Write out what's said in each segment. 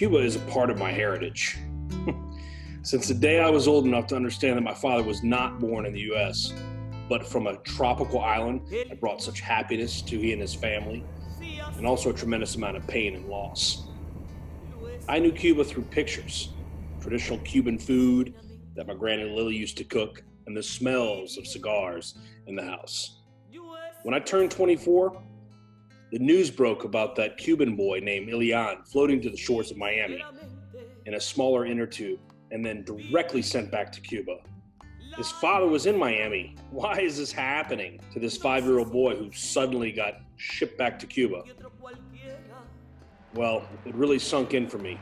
Cuba is a part of my heritage. Since the day I was old enough to understand that my father was not born in the U.S., but from a tropical island that brought such happiness to he and his family, and also a tremendous amount of pain and loss. I knew Cuba through pictures, traditional Cuban food that my Granny Lily used to cook, and the smells of cigars in the house. When I turned 24, the news broke about that Cuban boy named Ilian floating to the shores of Miami in a smaller inner tube and then directly sent back to Cuba. His father was in Miami. Why is this happening to this 5-year-old boy who suddenly got shipped back to Cuba? Well, it really sunk in for me.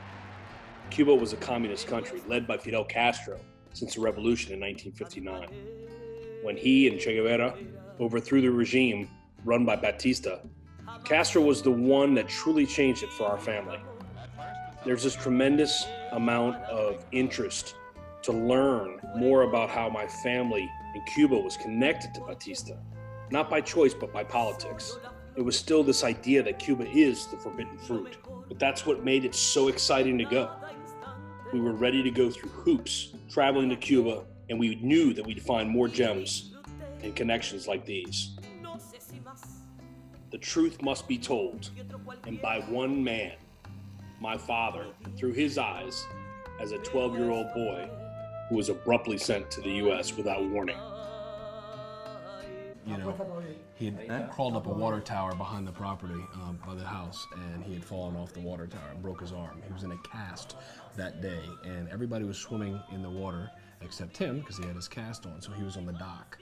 Cuba was a communist country led by Fidel Castro since the revolution in 1959. When he and Che Guevara overthrew the regime run by Batista, Castro was the one that truly changed it for our family. There's this tremendous amount of interest to learn more about how my family in Cuba was connected to Batista, not by choice, but by politics. It was still this idea that Cuba is the forbidden fruit, but that's what made it so exciting to go. We were ready to go through hoops, traveling to Cuba, and we knew that we'd find more gems and connections like these. The truth must be told, and by one man, my father, through his eyes, as a 12-year-old boy who was abruptly sent to the U.S. without warning. You know, he had crawled up a water tower behind the property by the house, and he had fallen off the water tower and broke his arm. He was in a cast that day, and everybody was swimming in the water except him because he had his cast on, so he was on the dock.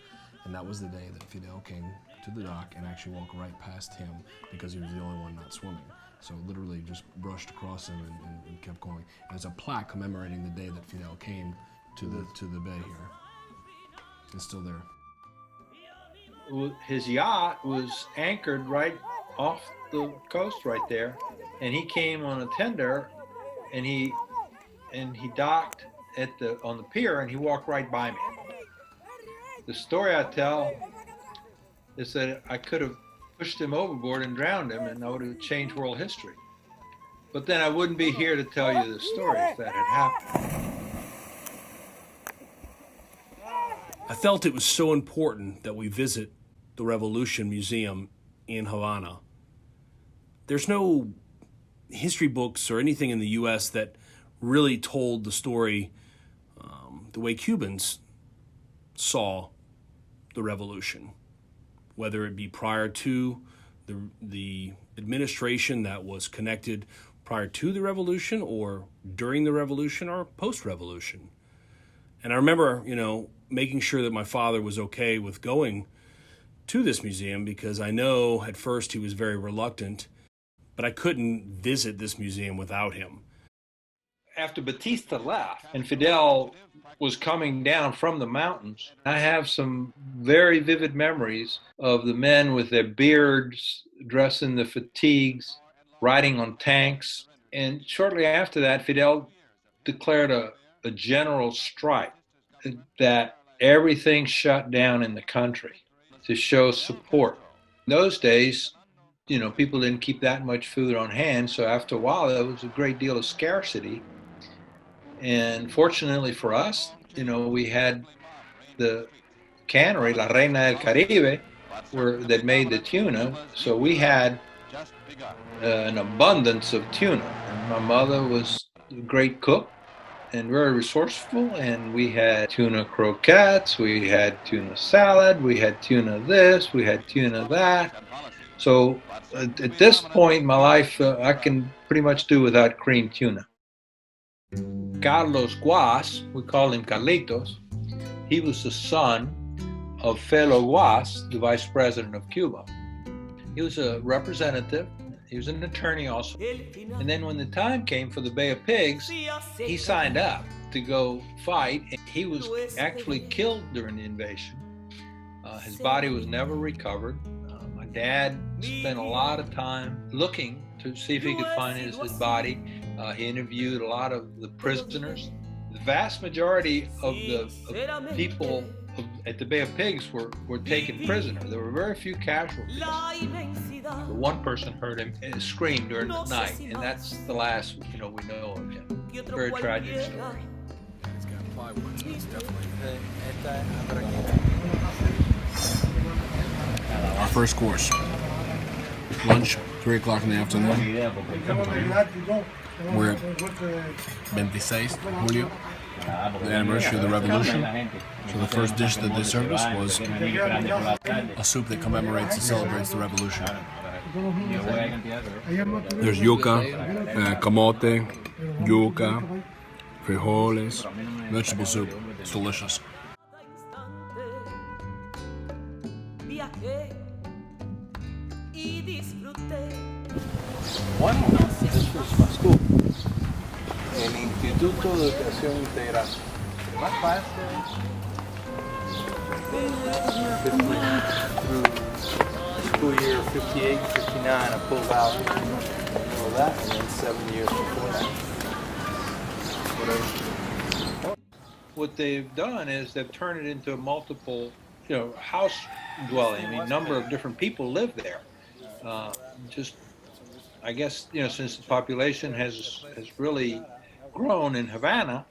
And that was the day that Fidel came to the dock and actually walked right past him because he was the only one not swimming. So literally just brushed across him and kept going. And there's a plaque commemorating the day that Fidel came to the bay here. It's still there. His yacht was anchored right off the coast right there, and he came on a tender, and he docked on the pier, and he walked right by me. The story I tell is that I could have pushed him overboard and drowned him, and I would have changed world history. But then I wouldn't be here to tell you the story if that had happened. I felt it was so important that we visit the Revolution Museum in Havana. There's no history books or anything in the U.S. that really told the story the way Cubans saw the revolution, whether it be prior to the administration that was connected prior to the revolution or during the revolution or post-revolution. And I remember, making sure that my father was okay with going to this museum because I know at first he was very reluctant, but I couldn't visit this museum without him. After Batista left and Fidel was coming down from the mountains, I have some very vivid memories of the men with their beards, dressed in the fatigues, riding on tanks. And shortly after that, Fidel declared a general strike that everything shut down in the country to show support. In those days, people didn't keep that much food on hand, so after a while there was a great deal of scarcity. And fortunately for us, we had the cannery, La Reina del Caribe, that made the tuna, so we had an abundance of tuna. And my mother was a great cook and very resourceful, and we had tuna croquettes, we had tuna salad, we had tuna this, we had tuna that. So at this point in my life, I can pretty much do without creamed tuna. Carlos Guas, we call him Carlitos, he was the son of Felo Guas, the vice president of Cuba. He was a representative, he was an attorney also. And then when the time came for the Bay of Pigs, he signed up to go fight. He was actually killed during the invasion. His body was never recovered. My dad spent a lot of time looking to see if he could find his body. He interviewed a lot of the prisoners. The vast majority of the people at the Bay of Pigs were taken prisoner. There were very few casualties. The one person heard him scream during the night, and that's the last we know of him. Very tragic story. It's got plywood, so it's definitely our first course. Lunch, 3 o'clock in the afternoon. We're at 26 Julio, the anniversary of the revolution. So the first dish that they served us was a soup that commemorates and celebrates the revolution. There's yuca, camote, yuca, frijoles, vegetable soup. It's delicious. Bueno, this was my school. El Instituto de Educación Integral. My class through school year 58, 59, I pulled out that, and then 7 years before that. Whatever. What they've done is they've turned it into a multiple, house dwelling. I mean, number of different people live there. I guess, since the population has really grown in Havana,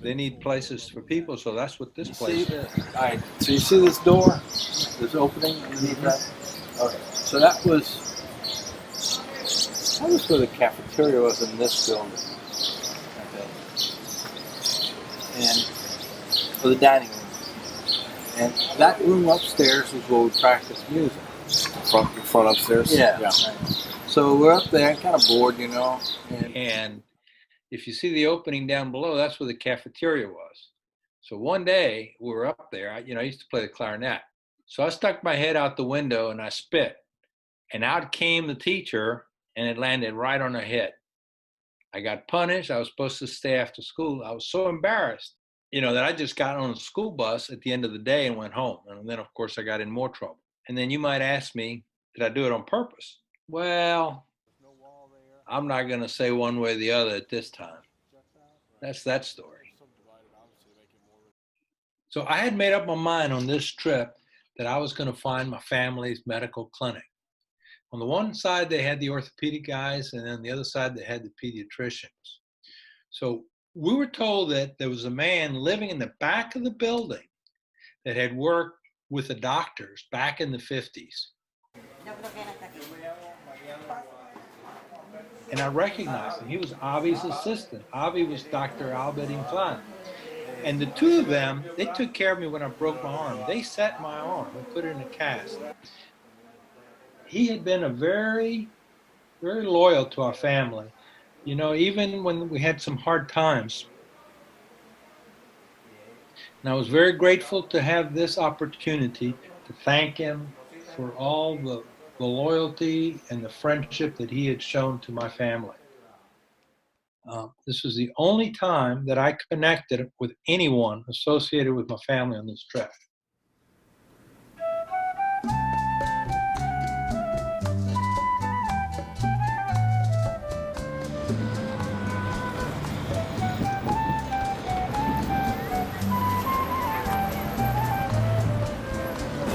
they need places for people, so that's what this place is. All right, so you see this door, this opening underneath that? Okay, so that was where the cafeteria was in this building. Okay. And for the dining room. And that room upstairs is where we practice music. Front upstairs? Yeah. So we're up there, kind of bored, And if you see the opening down below, that's where the cafeteria was. So one day we were up there. I used to play the clarinet. So I stuck my head out the window and I spit. And out came the teacher, and it landed right on her head. I got punished. I was supposed to stay after school. I was so embarrassed, that I just got on the school bus at the end of the day and went home. And then, of course, I got in more trouble. And then you might ask me, did I do it on purpose? Well, I'm not going to say one way or the other at this time. That's that story. So I had made up my mind on this trip that I was going to find my family's medical clinic. On the one side, they had the orthopedic guys, and on the other side, they had the pediatricians. So we were told that there was a man living in the back of the building that had worked with the doctors back in the 50s. And I recognized him. He was Avi's assistant. Avi was Dr. Albert Inclán. And the two of them, they took care of me when I broke my arm. They set my arm and put it in a cast. He had been very, very loyal to our family. Even when we had some hard times. And I was very grateful to have this opportunity to thank him for all the loyalty and the friendship that he had shown to my family. This was the only time that I connected with anyone associated with my family on this trip.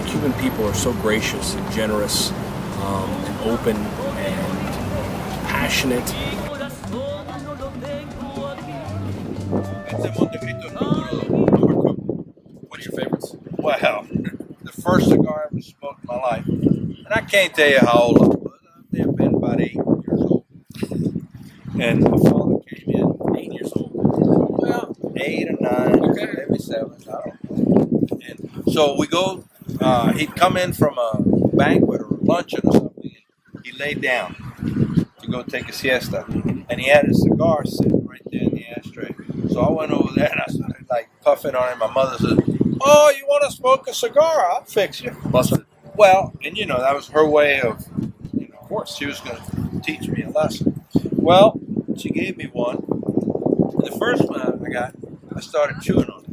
Cuban people are so gracious and generous and open and passionate. What's your favorites? Well, the first cigar I ever smoked in my life, and I can't tell you how old I was. I may have been about 8 years old. And my father came in. 8 years old. Well, 8 or 9, okay, maybe 7. I don't know. And so we go. He'd come in from a banquet or luncheon or something. And he laid down to go take a siesta, and he had his cigar sitting right there in the ashtray. So I went over there and I started puffing on it. My mother said, "Oh, you want to smoke a cigar? I'll fix you." Busted. Well, and that was her way of course, she was going to teach me a lesson. Well, she gave me one. And the first one I started chewing on it.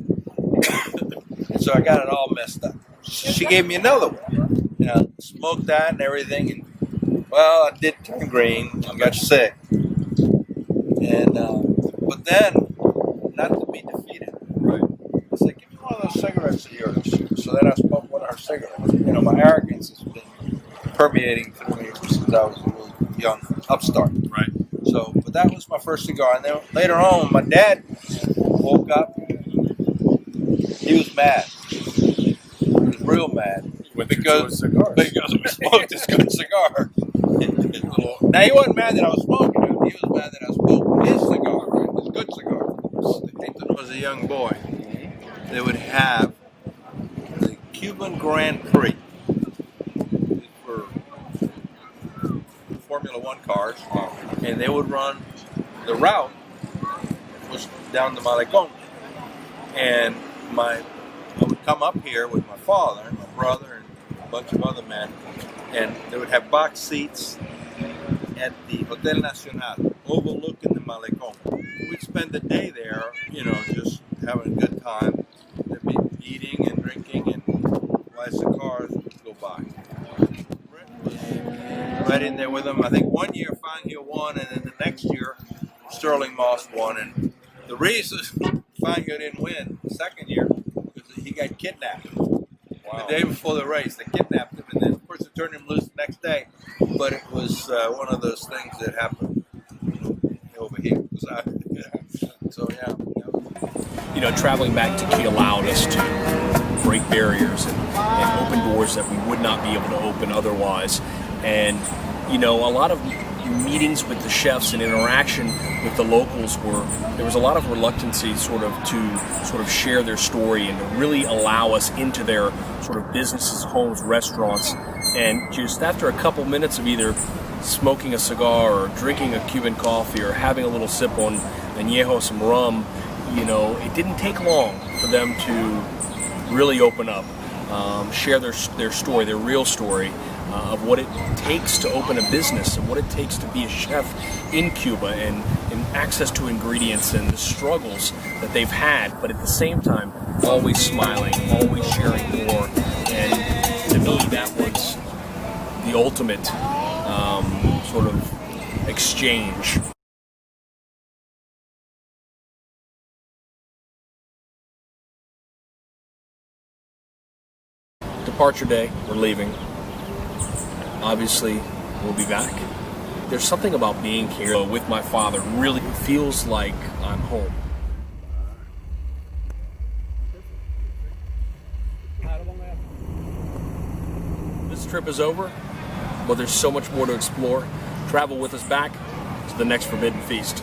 And so I got it all messed up. She gave me another one. Smoked that and everything. And, well, I did turn green and got sick. And, but then, not to be defeated, right? I said, give me one one of those cigarettes of yours?" So then I smoked one of her cigarettes. You know, my arrogance has been permeating through me since I was a little young upstart. Right. So, but that was my first cigar. And then later on, my dad woke up. He was mad. He was real mad because we smoked this good cigar. Now he wasn't mad that I was smoking it. He was mad that I smoked his cigar, right? His good cigar. When I was a young boy, they would have the Cuban Grand Prix. These were Formula One cars, and they would run. The route was down the Malecon, and I would come up here with my father and my brother and a bunch of other men, and they would have box seats at the Hotel Nacional overlooking the Malecon. We'd spend the day there, you know, just having a good time. They'd be eating and drinking and while the cars would go by. Brett was right in there with them. I think one year Fangio won, and then the next year Sterling Moss won. And the reason Fangio didn't win the second year was that he got kidnapped. The day before the race, they kidnapped him, and then of course they turned him loose the next day. But it was one of those things that happened over here. So yeah. You know, traveling back to Key allowed us to break barriers and open doors that we would not be able to open otherwise. And you know, a lot of meetings with the chefs and interaction with the locals there was a lot of reluctancy sort of share their story and to really allow us into their sort of businesses, homes, restaurants. And just after a couple minutes of either smoking a cigar or drinking a Cuban coffee or having a little sip on añejo, some rum, you know, it didn't take long for them to really open up, share their story, their real story, of what it takes to open a business and what it takes to be a chef in Cuba and access to ingredients and the struggles that they've had, but at the same time, always smiling, always sharing more. And to me, that was the ultimate sort of exchange. Departure day, we're leaving. Obviously, we'll be back. There's something about being here with my father really feels like I'm home. This trip is over, but there's so much more to explore. Travel with us back to the next Forbidden Feast.